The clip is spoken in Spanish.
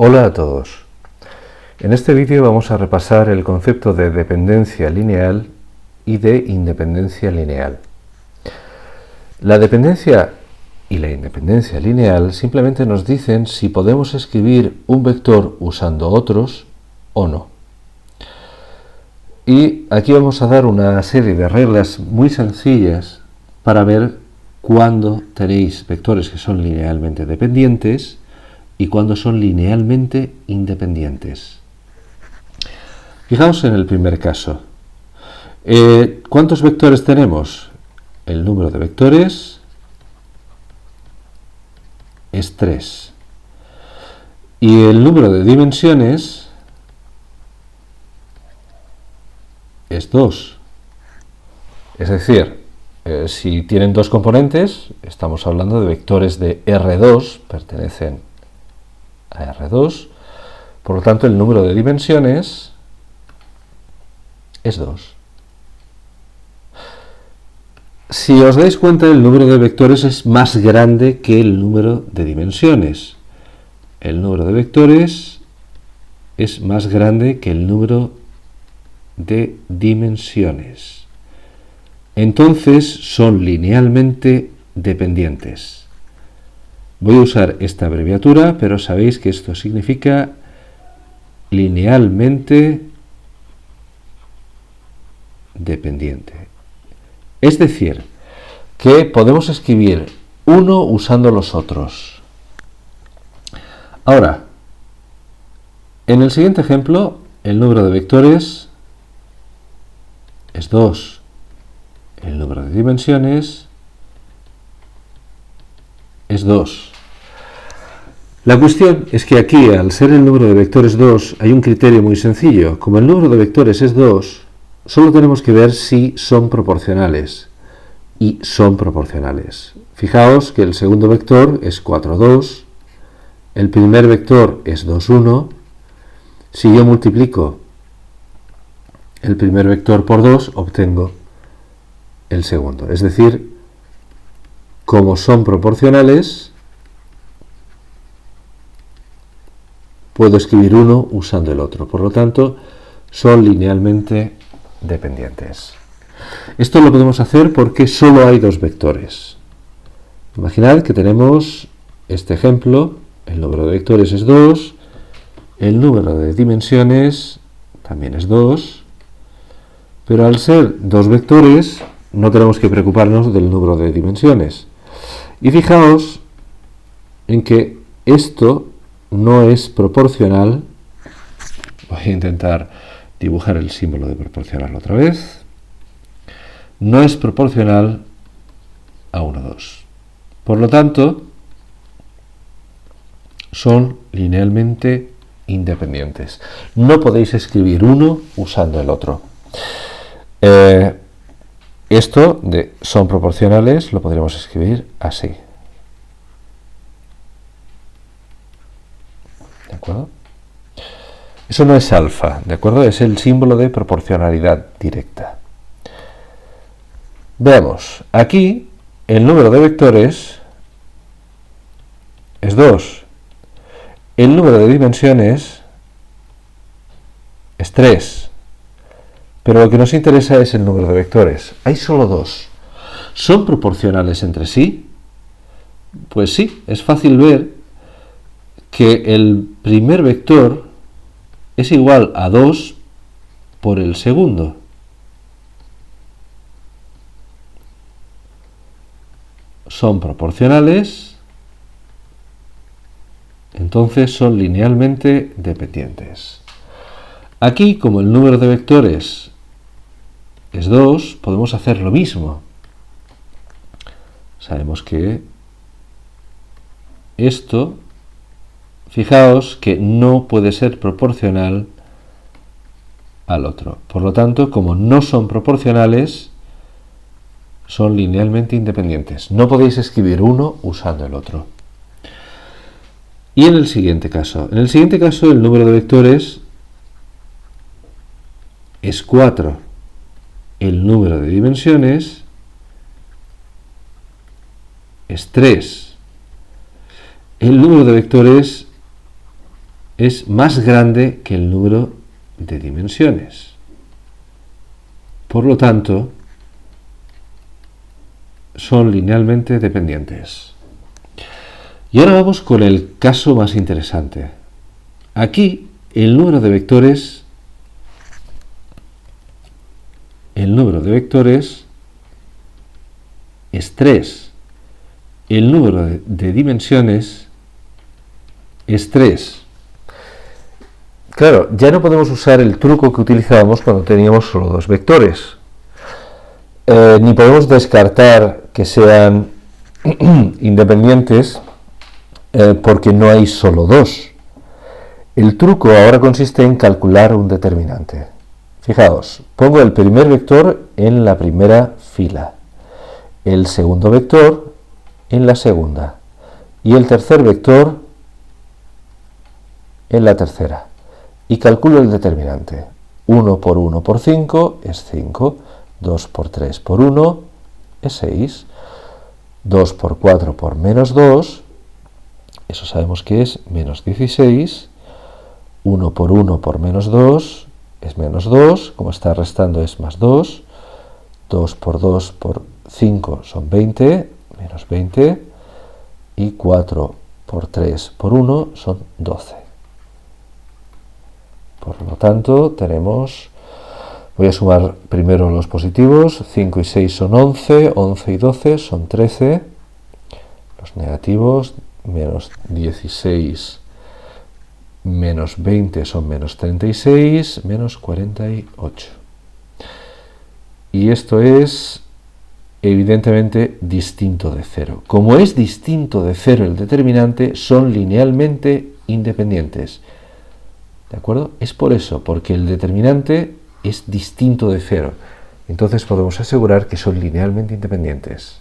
Hola a todos. En este vídeo vamos a repasar el concepto de dependencia lineal y de independencia lineal. La dependencia y la independencia lineal simplemente nos dicen si podemos escribir un vector usando otros o no. Y aquí vamos a dar una serie de reglas muy sencillas para ver cuándo tenéis vectores que son linealmente dependientes y cuándo son linealmente independientes. Fijaos en el primer caso. ¿Cuántos vectores tenemos? El número de vectores es 3. Y el número de dimensiones es 2. Es decir, si tienen dos componentes, estamos hablando de vectores de R2, pertenecen a R2, por lo tanto el número de dimensiones es 2. Si os dais cuenta, el número de vectores es más grande que el número de dimensiones. El número de vectores es más grande que el número de dimensiones. Entonces son linealmente dependientes. Voy a usar esta abreviatura, pero sabéis que esto significa linealmente dependiente. Es decir, que podemos escribir uno usando los otros. Ahora, en el siguiente ejemplo, el número de vectores es 2. El número de dimensiones es 2. La cuestión es que aquí, al ser el número de vectores 2, hay un criterio muy sencillo. Como el número de vectores es 2, solo tenemos que ver si son proporcionales. Y son proporcionales. Fijaos que el segundo vector es 4, 2. El primer vector es 2, 1. Si yo multiplico el primer vector por 2, obtengo el segundo. Es decir, como son proporcionales, puedo escribir uno usando el otro. Por lo tanto, son linealmente dependientes. Esto lo podemos hacer porque solo hay dos vectores. Imaginad que tenemos este ejemplo, el número de vectores es 2, el número de dimensiones también es 2, pero al ser dos vectores no tenemos que preocuparnos del número de dimensiones. Y fijaos en que esto no es proporcional. Voy a intentar dibujar el símbolo de proporcional otra vez. No es proporcional a 1, 2. Por lo tanto, son linealmente independientes. No podéis escribir uno usando el otro. Esto de son proporcionales lo podríamos escribir así. ¿De acuerdo? Eso no es alfa, ¿de acuerdo? Es el símbolo de proporcionalidad directa. Veamos, aquí el número de vectores es 2. El número de dimensiones es 3. Pero lo que nos interesa es el número de vectores. Hay solo 2. ¿Son proporcionales entre sí? Pues sí, es fácil ver que el primer vector es igual a 2 por el segundo. Son proporcionales, entonces son linealmente dependientes. Aquí, como el número de vectores es 2, podemos hacer lo mismo. Sabemos que esto, fijaos que no puede ser proporcional al otro. Por lo tanto, como no son proporcionales, son linealmente independientes. No podéis escribir uno usando el otro. Y en el siguiente caso. En el siguiente caso el número de vectores es 4. El número de dimensiones es 3. El número de vectores es más grande que el número de dimensiones. Por lo tanto, son linealmente dependientes. Y ahora vamos con el caso más interesante. Aquí el número de vectores es 3. El número de dimensiones es 3. Claro, ya no podemos usar el truco que utilizábamos cuando teníamos solo dos vectores. Ni podemos descartar que sean independientes porque no hay solo dos. El truco ahora consiste en calcular un determinante. Fijaos, pongo el primer vector en la primera fila, el segundo vector en la segunda y el tercer vector en la tercera. Y calculo el determinante. 1 por 1 por 5 es 5, 2 por 3 por 1 es 6, 2 por 4 por menos 2, eso sabemos que es menos 16, 1 por 1 por menos 2 es menos 2, como está restando es más 2, 2 por 2 por 5 son 20, menos 20, y 4 por 3 por 1 son 12. Por lo tanto, voy a sumar primero los positivos, 5 y 6 son 11, 11 y 12 son 13, los negativos, menos 16 menos 20 son menos 36, menos 48. Y esto es evidentemente distinto de 0. Como es distinto de 0 el determinante, son linealmente independientes. ¿De acuerdo? Es por eso, porque el determinante es distinto de 0. Entonces podemos asegurar que son linealmente independientes.